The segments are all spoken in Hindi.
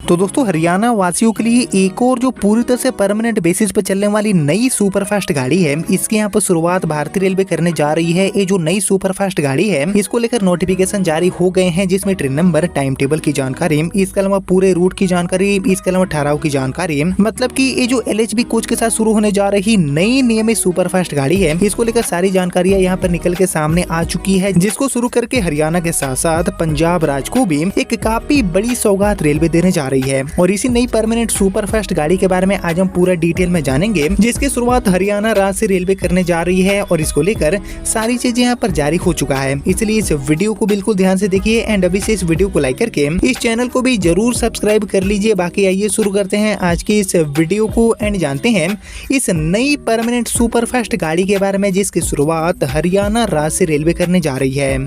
तो दोस्तों हरियाणा वासियों के लिए एक और जो पूरी तरह से परमानेंट बेसिस पर चलने वाली नई सुपरफास्ट गाड़ी है, इसके यहाँ पर शुरुआत भारतीय रेलवे करने जा रही है। ये जो नई सुपरफास्ट गाड़ी है, इसको लेकर नोटिफिकेशन जारी हो गए हैं, जिसमें ट्रेन नंबर, टाइम टेबल की जानकारी, इसके अलावा पूरे रूट की जानकारी, इसके अलावा ठहराव की जानकारी। मतलब कि ये जो LHB कोच के साथ शुरू होने जा रही नई नियमित सुपरफास्ट गाड़ी है, इसको लेकर सारी जानकारियां यहाँ पर निकल के सामने आ चुकी है, जिसको शुरू करके हरियाणा के साथ साथ पंजाब राज्य को भी एक काफी बड़ी सौगात रेलवे देने जा रही है। और इसी नई परमानेंट सुपरफास्ट गाड़ी के बारे में आज हम पूरा डिटेल में जानेंगे, जिसकी शुरुआत हरियाणा राज्य रेलवे करने जा रही है और इसको लेकर सारी चीजें यहाँ पर जारी हो चुका है। इसलिए इस वीडियो को बिल्कुल ध्यान से देखिए एंड अभी से इस वीडियो को लाइक करके इस चैनल को भी जरूर सब्सक्राइब कर लीजिए। बाकी आइए शुरू करते हैं आज की इस वीडियो को एंड जानते हैं इस नई परमानेंट सुपरफास्ट गाड़ी के बारे में, जिसकी शुरुआत हरियाणा राज्य रेलवे करने जा रही है।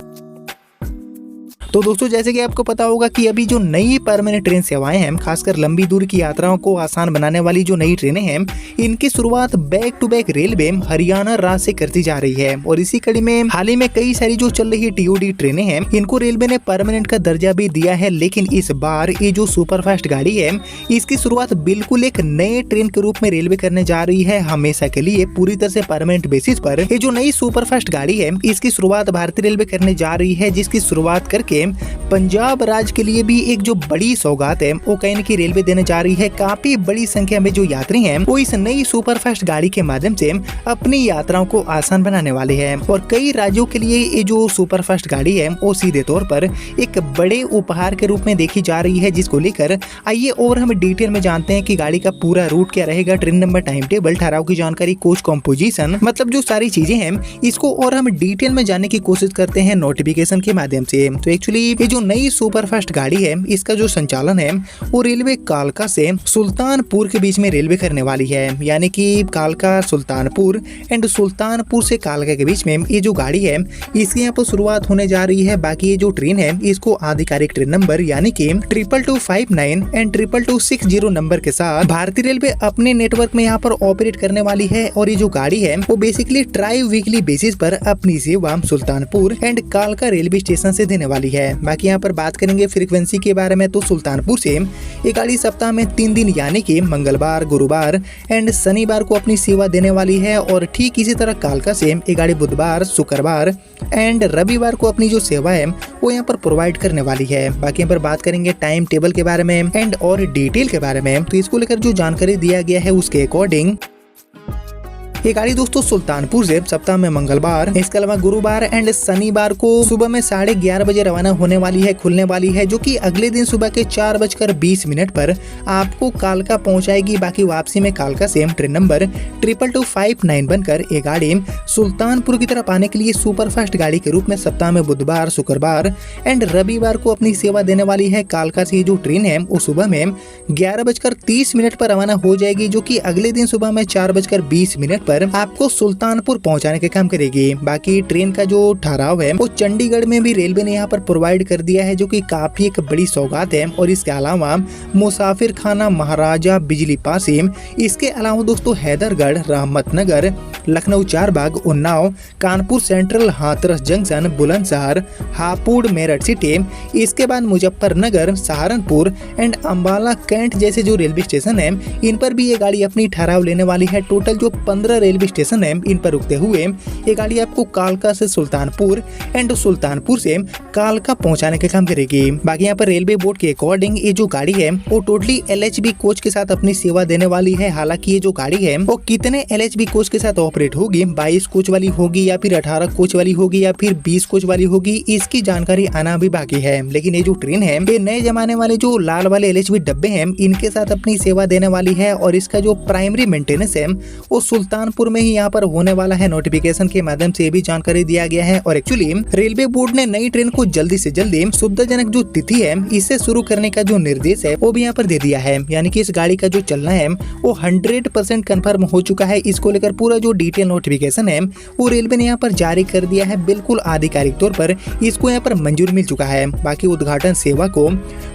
तो दोस्तों जैसे कि आपको पता होगा कि अभी जो नई परमानेंट ट्रेन सेवाएं हैं, खासकर लंबी दूरी की यात्राओं को आसान बनाने वाली जो नई ट्रेनें हैं, इनकी शुरुआत back to back railway Haryana राज्य से करती जा रही है। और इसी कड़ी में हाल ही में कई सारी जो चल रही TOD ट्रेनें हैं, इनको रेलवे ने परमानेंट का दर्जा भी दिया है। लेकिन इस बार ये जो सुपरफास्ट गाड़ी है, इसकी शुरुआत बिल्कुल एक नए ट्रेन के रूप में रेलवे करने जा रही है, हमेशा के लिए पूरी तरह से परमानेंट बेसिस पर। ये जो नई सुपरफास्ट गाड़ी है, इसकी शुरुआत भारतीय रेलवे करने जा रही है, जिसकी शुरुआत करके पंजाब राज्य के लिए भी एक जो बड़ी सौगात है वो कहीं न कहीं रेलवे देने जा रही है। काफी बड़ी संख्या में जो यात्री हैं वो इस नई सुपरफास्ट गाड़ी के माध्यम से अपनी यात्राओं को आसान बनाने वाले हैं। और कई राज्यों के लिए ये जो सुपरफास्ट गाड़ी है वो सीधे तौर पर एक बड़े उपहार के रूप में देखी जा रही है, जिसको लेकर आइए और हम डिटेल में जानते हैं कि गाड़ी का पूरा रूट क्या रहेगा, ट्रेन नंबर, टाइम टेबल, ठहराव की जानकारी, कोच कॉम्पोजिशन, मतलब जो सारी चीजें हैं इसको और हम डिटेल में जानने की कोशिश करते हैं नोटिफिकेशन के माध्यम से। तो एक्चुअली ये जो नई सुपरफास्ट गाड़ी है, इसका जो संचालन है वो रेलवे कालका से सुल्तानपुर के बीच में रेलवे करने वाली है। यानी कि कालका सुल्तानपुर एंड सुल्तानपुर से कालका के बीच में ये जो गाड़ी है, इसकी यहाँ पर शुरुआत होने जा रही है। बाकी ये जो ट्रेन है, इसको आधिकारिक ट्रेन नंबर यानी कि 22259 एंड 22260 नंबर के साथ भारतीय रेलवे अपने नेटवर्क में यहाँ पर ऑपरेट करने वाली है। और ये जो गाड़ी है वो बेसिकली ट्राई वीकली बेसिस पर अपनी सेवा सुल्तानपुर एंड कालका रेलवे स्टेशन से देने वाली है। बाकी यहाँ पर बात करेंगे फ्रीक्वेंसी के बारे में, तो सुल्तानपुर से ये गाड़ी सप्ताह में 3 दिन यानी कि मंगलवार, गुरुवार एंड शनिवार को अपनी सेवा देने वाली है। और ठीक इसी तरह कालका से ये गाड़ी बुधवार, शुक्रवार एंड रविवार को अपनी जो सेवा है वो यहाँ पर प्रोवाइड करने वाली है। बाकी यहाँ पर बात करेंगे टाइम टेबल के बारे में एंड और डिटेल के बारे में। तो इसको लेकर जो जानकारी दिया गया है उसके अकॉर्डिंग ये गाड़ी दोस्तों सुल्तानपुर से सप्ताह में मंगलवार, इसके अलावा गुरुवार एंड शनिवार को सुबह में 11:30 बजे रवाना होने वाली है, खुलने वाली है, जो कि अगले दिन सुबह के 4:20 पर आपको कालका पहुंचाएगी। बाकी वापसी में कालका से ट्रेन नंबर 22259 बनकर ये गाड़ी सुल्तानपुर की तरफ आने के लिए सुपरफास्ट गाड़ी के रूप में सप्ताह में बुधवार, शुक्रवार एंड रविवार को अपनी सेवा देने वाली है। कालका से जो ट्रेन है वो सुबह में 11:30 पर रवाना हो जाएगी, जो कि अगले दिन सुबह में 4:20 पर आपको सुल्तानपुर पहुंचाने का काम करेगी। बाकी ट्रेन का जो ठहराव है वो चंडीगढ़ में भी रेलवे ने यहाँ पर प्रोवाइड कर दिया है, जो कि काफी एक बड़ी सौगात है। और इसके अलावा मुसाफिर खाना, महाराजा बिजली पासिम, इसके अलावा दोस्तों Haidergarh, Rahmat Nagar, Lucknow Charbagh, Unnao, Kanpur central, Hathras junction, Bulandshahr, Hapur, Meerut city, इसके बाद मुजफ्फरनगर, सहारनपुर एंड अम्बाला कैंट जैसे जो रेलवे स्टेशन है, इन पर भी ये गाड़ी अपनी ठहराव लेने वाली है। टोटल जो 15 रेलवे स्टेशन है, इन पर रुकते हुए ये गाड़ी आपको कालका से सुल्तानपुर एंड सुल्तानपुर से कालका पहुंचाने का काम करेगी। बाकी यहाँ पर रेलवे बोर्ड के अकॉर्डिंग ये जो गाड़ी है वो टोटली LHB कोच के साथ अपनी सेवा देने वाली है। हालांकि ये जो गाड़ी है वो कितने LHB कोच के साथ ऑपरेट होगी, 22 कोच वाली होगी या फिर 18 कोच वाली होगी या फिर 20 कोच वाली होगी, इसकी जानकारी आना भी बाकी है। लेकिन ये जो ट्रेन है ये नए जमाने वाले जो लाल वाले LHB डब्बे हैं, इनके साथ अपनी सेवा देने वाली है। और इसका जो प्राइमरी मेंटेनेंस है वो सुल्तानपुर में ही यहाँ पर होने वाला है। नोटिफिकेशन के माध्यम से भी जानकारी दिया गया है। और एक्चुअली रेलवे बोर्ड ने नई ट्रेन को जल्दी से जल्दी सुविधाजनक जो तिथि है इसे शुरू करने का जो निर्देश है वो भी यहाँ पर दे दिया है। यानी कि इस गाड़ी का जो चलना है वो 100% कंफर्म हो चुका है। इसको लेकर पूरा जो डिटेल नोटिफिकेशन है वो रेलवे ने यहाँ पर जारी कर दिया है। बिल्कुल आधिकारिक तौर पर इसको यहाँ पर मंजूर मिल चुका है। बाकी उद्घाटन सेवा को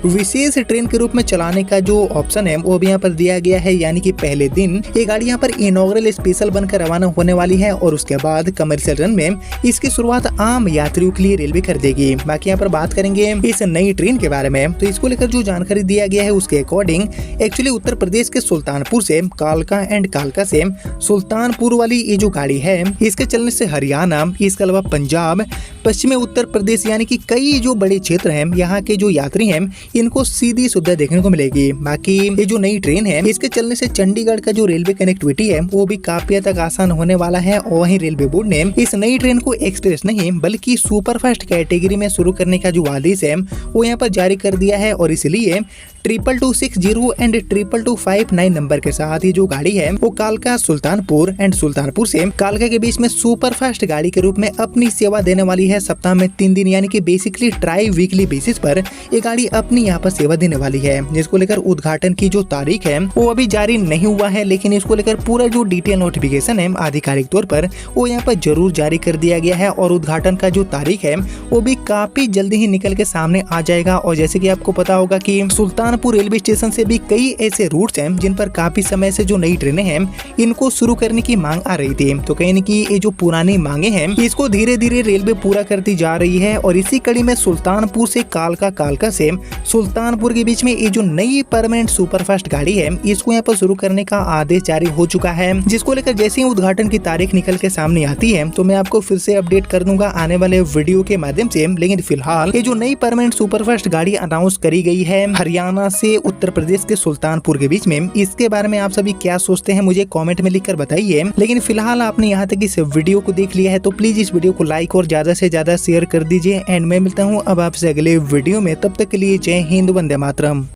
विशेष ट्रेन के रूप में चलाने का जो ऑप्शन है वो भी यहाँ पर दिया गया है, यानी कि पहले दिन ये गाड़ी यहाँ पर इनॉग्रल स्पेशल बनकर रवाना होने वाली है और उसके बाद कमर्शियल रन में इसकी शुरुआत आम यात्रियों के लिए रेलवे कर देगी। बाकी यहाँ पर बात करेंगे इस नई ट्रेन के बारे में, तो इसको लेकर जो जानकारी दिया गया है उसके अकॉर्डिंग एक्चुअली उत्तर प्रदेश के सुल्तानपुर से कालका एंड कालका से सुल्तानपुर वाली ये जो गाड़ी है इसके चलने से हरियाणा, इसके अलावा पंजाब, पश्चिमी उत्तर प्रदेश यानी कि कई जो बड़े क्षेत्र हैं यहाँ के जो यात्री हैं इनको सीधी सुविधा देखने को मिलेगी। बाकी ये जो नई ट्रेन है इसके चलने से चंडीगढ़ का जो रेलवे कनेक्टिविटी है वो भी काफी हद तक आसान होने वाला है। और वहीं रेलवे बोर्ड ने इस नई ट्रेन को एक्सप्रेस नहीं बल्कि सुपरफास्ट कैटेगरी में शुरू करने का जो आदेश है वो यहाँ पर जारी कर दिया है और इसलिए 2260 एंड 2259 नंबर के साथ ये जो गाड़ी है वो कालका सुल्तानपुर एंड सुल्तानपुर से कालका के बीच में सुपरफास्ट गाड़ी के रूप में अपनी सेवा देने वाली है। सप्ताह में 3 दिन यानी कि बेसिकली ट्राई वीकली बेसिस पर ये गाड़ी अपनी यहाँ पर सेवा देने वाली है। जिसको लेकर उद्घाटन की जो तारीख है वो अभी जारी नहीं हुआ है, लेकिन इसको लेकर पूरा जो डिटेल नोटिफिकेशन है आधिकारिक तौर पर वो यहाँ पर जरूर जारी कर दिया गया है और उद्घाटन का जो तारीख है वो भी काफी जल्दी ही निकल के सामने आ जाएगा। और जैसे कि आपको पता होगा कि सुल्तानपुर रेलवे स्टेशन से भी कई ऐसे रूट्स हैं जिन पर काफी समय से जो नई ट्रेनें हैं इनको शुरू करने की मांग आ रही थी। तो कहीं न कहीं ये जो पुरानी मांगे हैं इसको धीरे धीरे रेलवे पूरा करती जा रही है और इसी कड़ी में सुल्तानपुर से कालका, कालका से सुल्तानपुर के बीच में ये जो नई परमानेंट सुपरफास्ट गाड़ी है इसको यहाँ पर शुरू करने का आदेश जारी हो चुका है। जिसको लेकर जैसे ही उद्घाटन की तारीख निकल के सामने आती है तो मैं आपको फिर से अपडेट कर दूंगा आने वाले वीडियो के माध्यम से। लेकिन फिलहाल ये जो नई परमानेंट सुपरफास्ट गाड़ी अनाउंस करी गई है हरियाणा से उत्तर प्रदेश के सुल्तानपुर के बीच में, इसके बारे में आप सभी क्या सोचते हैं मुझे कमेंट में लिखकर बताइए। लेकिन फिलहाल आपने यहाँ तक इस वीडियो को देख लिया है तो प्लीज इस वीडियो को लाइक और ज्यादा से ज्यादा शेयर कर दीजिए। एंड मैं मिलता हूँ अब आपसे अगले वीडियो में, तब तक के लिए जय हिंद, वंदे मातरम।